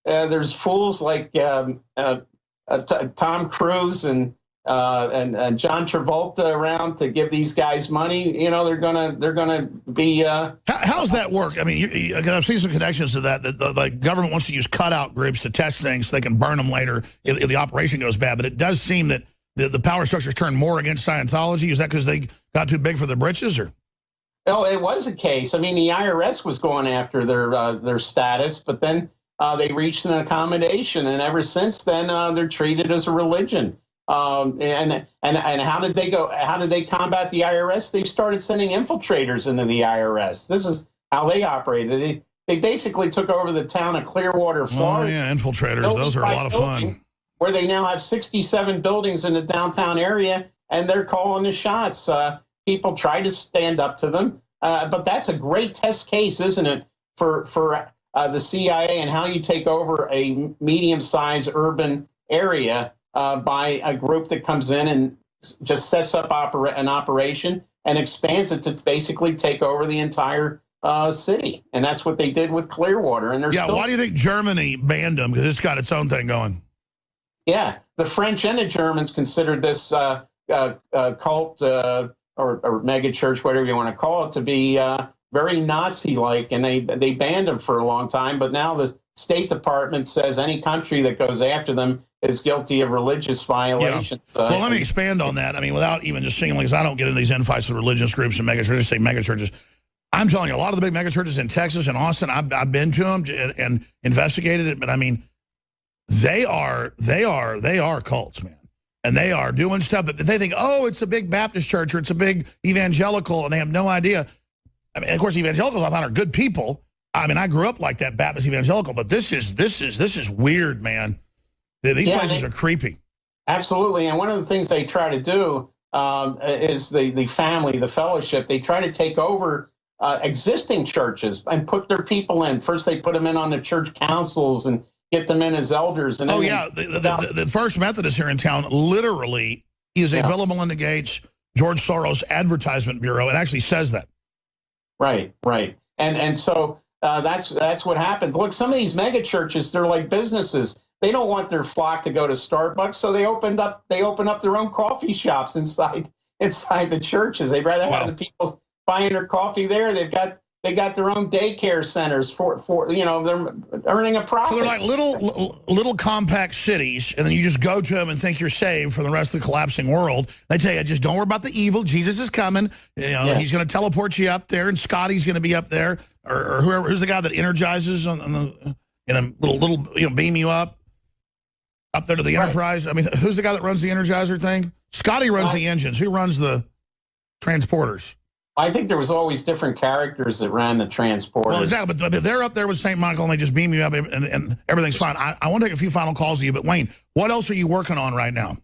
there's fools like Tom Cruise and John Travolta around to give these guys money. You know, they're gonna be. How's that work? I mean, I've seen some connections to that. The government wants to use cutout groups to test things so they can burn them later if the operation goes bad. But it does seem that the power structures turn more against Scientology. Is that because they got too big for their britches, or? Oh, it was a case. I mean, the IRS was going after their status, but then they reached an accommodation, and ever since then, they're treated as a religion. And how did they go? How did they combat the IRS? They started sending infiltrators into the IRS. This is how they operated. They basically took over the town of Clearwater, Florida. Oh yeah, infiltrators. Those are a lot of fun. Where they now have 67 buildings in the downtown area, and they're calling the shots. People try to stand up to them, but that's a great test case, isn't it, for the CIA and how you take over a medium-sized urban area by a group that comes in and just sets up an operation and expands it to basically take over the entire city. And that's what they did with Clearwater. And why do you think Germany banned them? Because it's got its own thing going. Yeah, the French and the Germans considered this cult or mega church, whatever you want to call it, to be very Nazi-like, and they banned them for a long time. But now the State Department says any country that goes after them is guilty of religious violations. Yeah. Well, let me expand on that. I mean, without even just saying, because I don't get into these infights with religious groups and mega churches. Say mega churches. I'm telling you, a lot of the big mega churches in Texas and Austin, I've been to them and investigated it. But I mean, they are cults, man. And they are doing stuff that they think, oh, it's a big Baptist church or it's a big evangelical, and they have no idea. I mean, of course, evangelicals I thought are good people. I mean, I grew up like that, Baptist evangelical, but this is weird, man. These places are creepy. Absolutely, and one of the things they try to do is the family, the fellowship. They try to take over existing churches and put their people in. First, they put them in on the church councils and get them in as elders. And then the First Methodist here in town literally is a Bill and Melinda Gates, George Soros advertisement bureau. It actually says that. Right. And so that's what happens. Look, some of these mega churches, they're like businesses. They don't want their flock to go to Starbucks, so they open up their own coffee shops inside the churches. They'd rather have the people buying their coffee there. They got their own daycare centers for they're earning a profit. So they're like little compact cities, and then you just go to them and think you're saved from the rest of the collapsing world. They tell you, just don't worry about the evil. Jesus is coming. He's going to teleport you up there, and Scotty's going to be up there, or who's the guy that energizes on the little beam you up there to the Enterprise. I mean, who's the guy that runs the Energizer thing? Scotty runs the engines. Who runs the transporters? I think there was always different characters that ran the transporters. Well, exactly, but they're up there with St. Michael, and they just beam you up, and everything's fine. I want to take a few final calls to you, but Wayne, what else are you working on right now?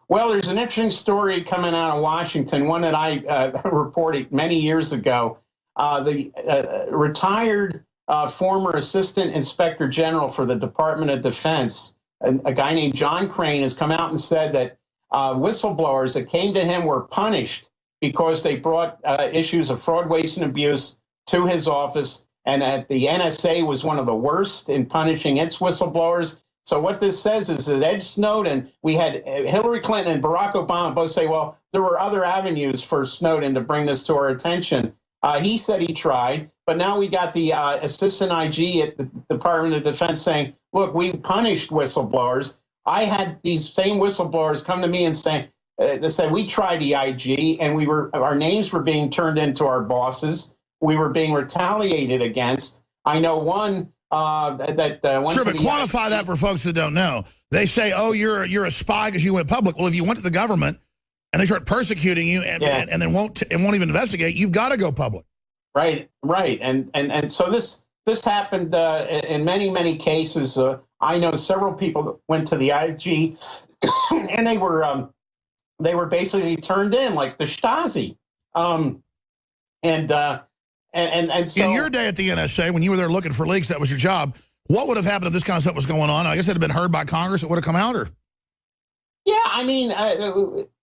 Well, there's an interesting story coming out of Washington, one that I reported many years ago. The retired former Assistant Inspector General for the Department of Defense, a guy named John Crane, has come out and said that whistleblowers that came to him were punished because they brought issues of fraud, waste, and abuse to his office, and that the NSA was one of the worst in punishing its whistleblowers. So what this says is that Ed Snowden, we had Hillary Clinton and Barack Obama both say, well, there were other avenues for Snowden to bring this to our attention. He said he tried, but now we got the assistant IG at the Department of Defense saying, look, we punished whistleblowers. I had these same whistleblowers come to me and say, they said, we tried the IG, and our names were being turned into our bosses. We were being retaliated against. I know one that went Sure, to but the quantify that for folks that don't know. They say, oh, you're a spy because you went public. Well, if you went to the government and they start persecuting you and then won't even investigate, you've got to go public. Right. And so this happened in many cases. I know several people that went to the IG, and they were basically turned in like the Stasi. So in your day at the NSA, when you were there looking for leaks, that was your job. What would have happened if this kind of stuff was going on? I guess it had been heard by Congress. It would have come out, or? Yeah, I mean,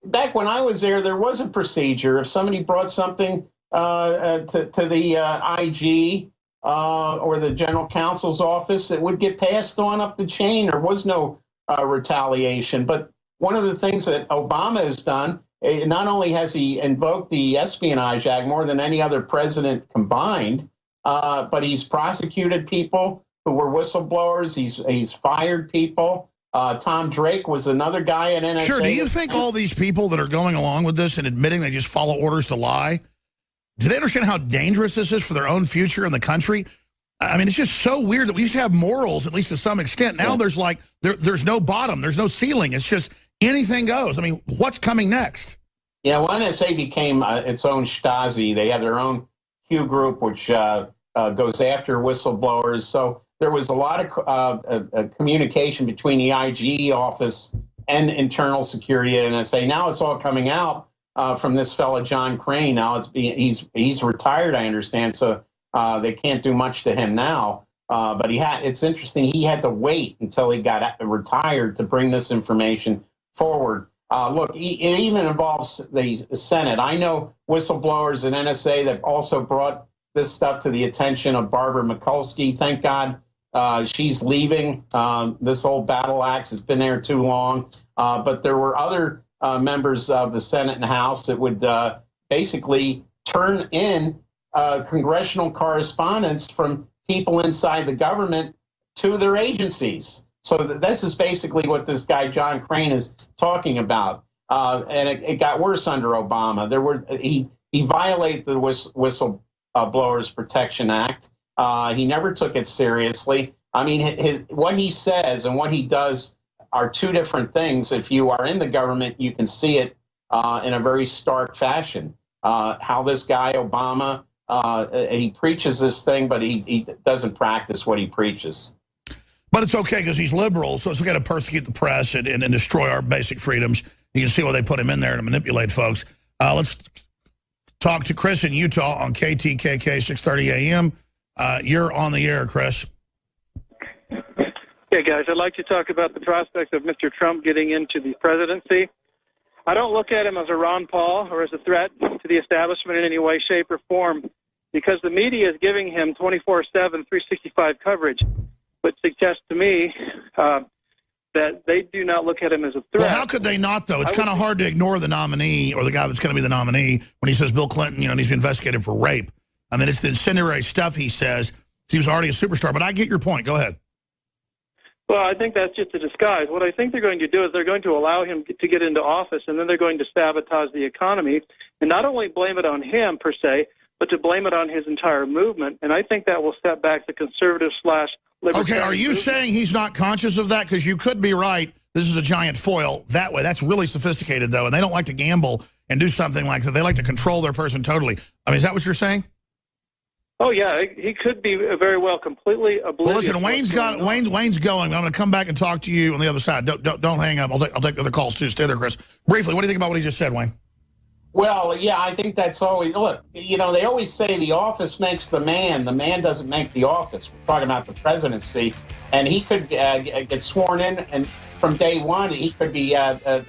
back when I was there was a procedure. If somebody brought something to the IG, or the general counsel's office, it would get passed on up the chain. There was no retaliation. But one of the things that Obama has done, not only has he invoked the Espionage Act more than any other president combined, but he's prosecuted people who were whistleblowers. He's fired people. Tom Drake was another guy at NSA. Sure. Do you think all these people that are going along with this and admitting they just follow orders to lie, do they understand how dangerous this is for their own future in the country? I mean, it's just so weird that we used to have morals, at least to some extent. Now there's like, there's no bottom. There's no ceiling. It's just anything goes. I mean, what's coming next? Yeah, well, NSA became its own Stasi. They have their own Q group, which goes after whistleblowers. So there was a lot of communication between the IG office and internal security at NSA. Now it's all coming out from this fellow, John Crane. Now he's retired, I understand, so they can't do much to him now. But it's interesting, he had to wait until he got retired to bring this information forward. Look, it even involves the Senate. I know whistleblowers at NSA that also brought this stuff to the attention of Barbara Mikulski. Thank God she's leaving. This old battle axe has been there too long. But there were other members of the Senate and House that would basically turn in congressional correspondence from people inside the government to their agencies. So this is basically what this guy, John Crane, is talking about. And it got worse under Obama. He violated the Whistleblowers Protection Act. He never took it seriously. I mean, what he says and what he does are two different things. If you are in the government, you can see it in a very stark fashion. How this guy, Obama, he preaches this thing, but he doesn't practice what he preaches. But it's okay because he's liberal, so it's okay to persecute the press and destroy our basic freedoms. You can see why they put him in there to manipulate folks. Let's talk to Chris in Utah on KTKK 630 AM. You're on the air, Chris. Hey, guys, I'd like to talk about the prospect of Mr. Trump getting into the presidency. I don't look at him as a Ron Paul or as a threat to the establishment in any way, shape, or form, because the media is giving him 24/7, 365 coverage, which suggests to me that they do not look at him as a threat. Well, how could they not, though? It's kind of hard to ignore the nominee or the guy that's going to be the nominee when he says Bill Clinton, needs to be investigated for rape. I mean, it's the incendiary stuff he says. He was already a superstar, but I get your point. Go ahead. Well, I think that's just a disguise. What I think they're going to do is they're going to allow him to get into office, and then they're going to sabotage the economy, and not only blame it on him, per se, but to blame it on his entire movement. And I think that will set back the conservative/libertarian. Okay, are you saying he's not conscious of that? Because you could be right. This is a giant foil that way. That's really sophisticated, though, and they don't like to gamble and do something like that. They like to control their person totally. I mean, is that what you're saying? Oh, yeah, he could be very well completely oblivious. Well, listen, Wayne's going. I'm going to come back and talk to you on the other side. Don't hang up. I'll take the other calls, too. Stay there, Chris. Briefly, what do you think about what he just said, Wayne? Well, yeah, I think that's always, look, they always say the office makes the man doesn't make the office. We're talking about the presidency, and he could get sworn in, and from day one, he could be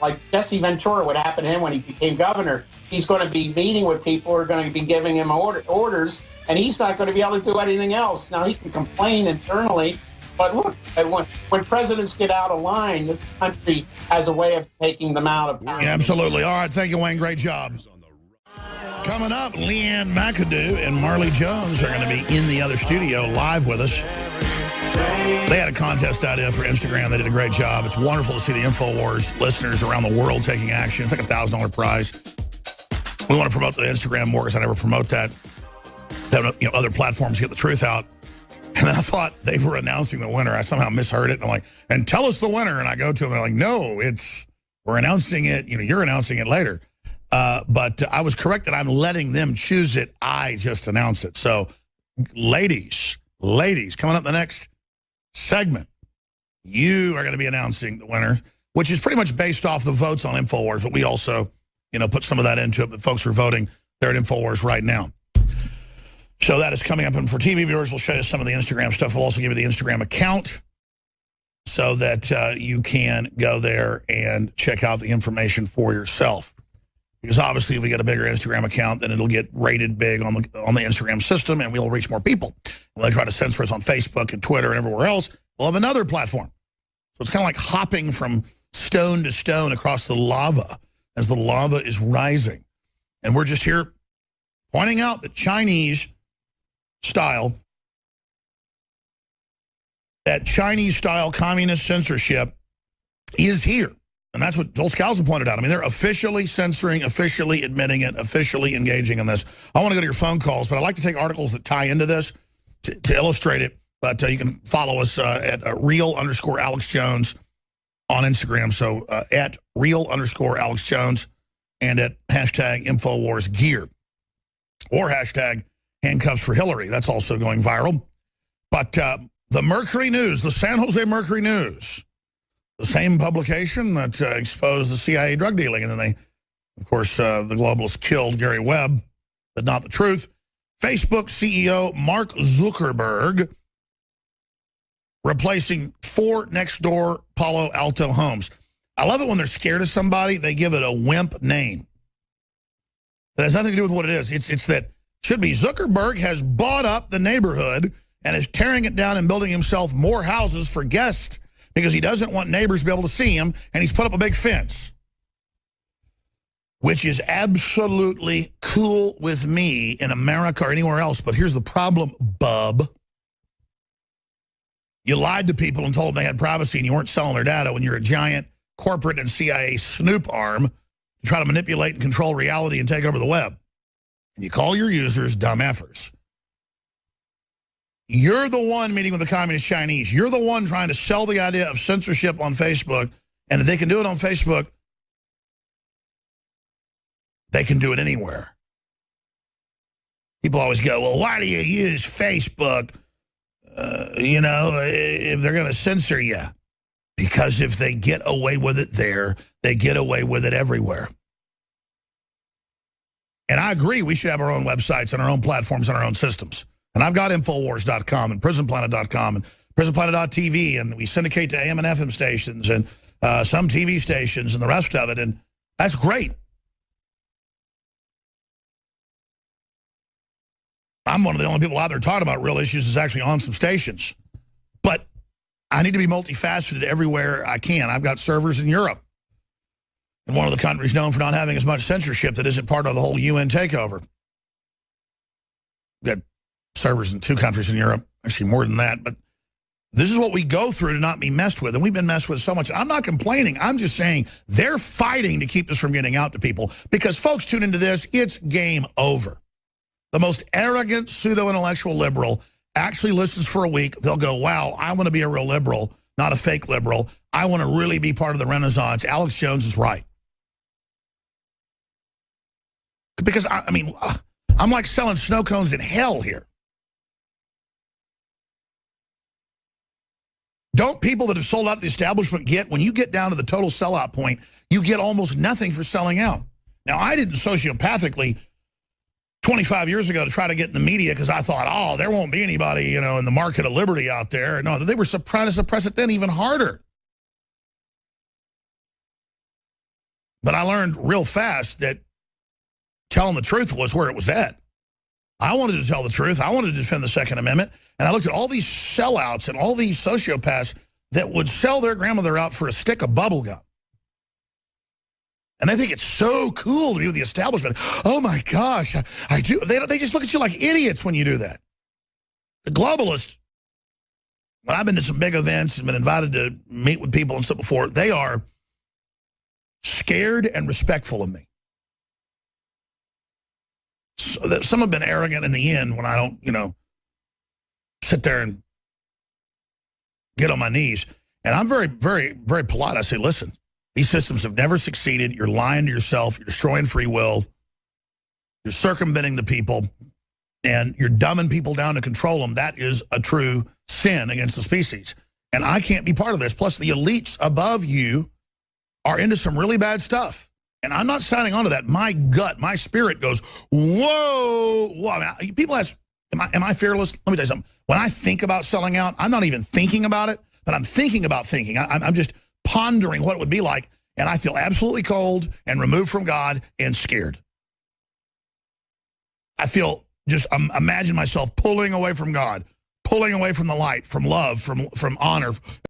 like Jesse Ventura, what happened to him when he became governor. He's going to be meeting with people who are going to be giving him orders, and he's not going to be able to do anything else. Now, he can complain internally, but look, when presidents get out of line, this country has a way of taking them out of power. Yeah, absolutely. All right, thank you, Wayne. Great job. Coming up, Leanne McAdoo and Marley Jones are going to be in the other studio live with us. They had a contest idea for Instagram. They did a great job. It's wonderful to see the InfoWars listeners around the world taking action. It's like a $1,000 prize. We want to promote the Instagram more because I never promote that. Other platforms get the truth out. And then I thought they were announcing the winner. I somehow misheard it. And I'm like, and tell us the winner. And I go to them and they're like, no, we're announcing it. You're announcing it later. But I was correct that I'm letting them choose it. I just announce it. So ladies, coming up the next segment, you are going to be announcing the winner, which is pretty much based off the votes on InfoWars. But we also, put some of that into it. But folks are voting. They're at InfoWars right now. So that is coming up. And for TV viewers, we'll show you some of the Instagram stuff. We'll also give you the Instagram account so that you can go there and check out the information for yourself. Because obviously if we get a bigger Instagram account, then it'll get rated big on the Instagram system, and we'll reach more people. When they try to censor us on Facebook and Twitter and everywhere else, we'll have another platform. So it's kind of like hopping from stone to stone across the lava as the lava is rising. And we're just here pointing out that Chinese style communist censorship is here. And that's what Joel Scalzo pointed out. I mean, they're officially censoring, officially admitting it, officially engaging in this. I want to go to your phone calls, but I'd like to take articles that tie into this to illustrate it. But you can follow us at @real_Alex Jones on Instagram. So at @real_Alex Jones and at #InfoWarsGear or #handcuffs for Hillary. That's also going viral. But the Mercury News, the San Jose Mercury News, the same publication that exposed the CIA drug dealing. And then they, of course, the globalists killed Gary Webb, but not the truth. Facebook CEO Mark Zuckerberg replacing 4 next-door Palo Alto homes. I love it when they're scared of somebody, they give it a wimp name. That has nothing to do with what it is. It's that should be Zuckerberg has bought up the neighborhood and is tearing it down and building himself more houses for guests because he doesn't want neighbors to be able to see him, and he's put up a big fence, which is absolutely cool with me in America or anywhere else. But here's the problem, bub. You lied to people and told them they had privacy and you weren't selling their data when you're a giant corporate and CIA snoop arm to try to manipulate and control reality and take over the web. And you call your users dumb effers. You're the one meeting with the communist Chinese. You're the one trying to sell the idea of censorship on Facebook. And if they can do it on Facebook, they can do it anywhere. People always go, well, why do you use Facebook? If they're going to censor you. Because if they get away with it there, they get away with it everywhere. And I agree we should have our own websites and our own platforms and our own systems. And I've got Infowars.com and PrisonPlanet.com and PrisonPlanet.tv, and we syndicate to AM and FM stations and some TV stations and the rest of it, and that's great. I'm one of the only people out there talking about real issues that's actually on some stations. But I need to be multifaceted everywhere I can. I've got servers in Europe. And one of the countries known for not having as much censorship that isn't part of the whole UN takeover. We've got servers in 2 countries in Europe, actually more than that. But this is what we go through to not be messed with. And we've been messed with so much. I'm not complaining. I'm just saying they're fighting to keep this from getting out to people. Because folks tune into this, it's game over. The most arrogant pseudo-intellectual liberal actually listens for a week. They'll go, wow, I want to be a real liberal, not a fake liberal. I want to really be part of the Renaissance. Alex Jones is right. Because, I'm like selling snow cones in hell here. Don't people that have sold out to the establishment get, when you get down to the total sellout point, you get almost nothing for selling out. Now, I didn't sociopathically 25 years ago to try to get in the media because I thought, oh, there won't be anybody, in the market of liberty out there. No, they were trying to suppress it then even harder. But I learned real fast that telling the truth was where it was at. I wanted to tell the truth. I wanted to defend the Second Amendment. And I looked at all these sellouts and all these sociopaths that would sell their grandmother out for a stick of bubble gum. And they think it's so cool to be with the establishment. Oh, my gosh, I do. They just look at you like idiots when you do that. The globalists, when I've been to some big events and been invited to meet with people and stuff before, they are scared and respectful of me. So that some have been arrogant in the end when I don't, sit there and get on my knees. And I'm very, very, very polite. I say, listen, these systems have never succeeded. You're lying to yourself. You're destroying free will. You're circumventing the people. And you're dumbing people down to control them. That is a true sin against the species. And I can't be part of this. Plus, the elites above you are into some really bad stuff. And I'm not signing on to that. My gut, my spirit goes, whoa, whoa. I mean, people ask, am I fearless? Let me tell you something. When I think about selling out, I'm not even thinking about it, but I'm thinking about thinking. I'm just pondering what it would be like. and I feel absolutely cold and removed from God and scared. I feel just imagine myself pulling away from God, pulling away from the light, from love, from honor,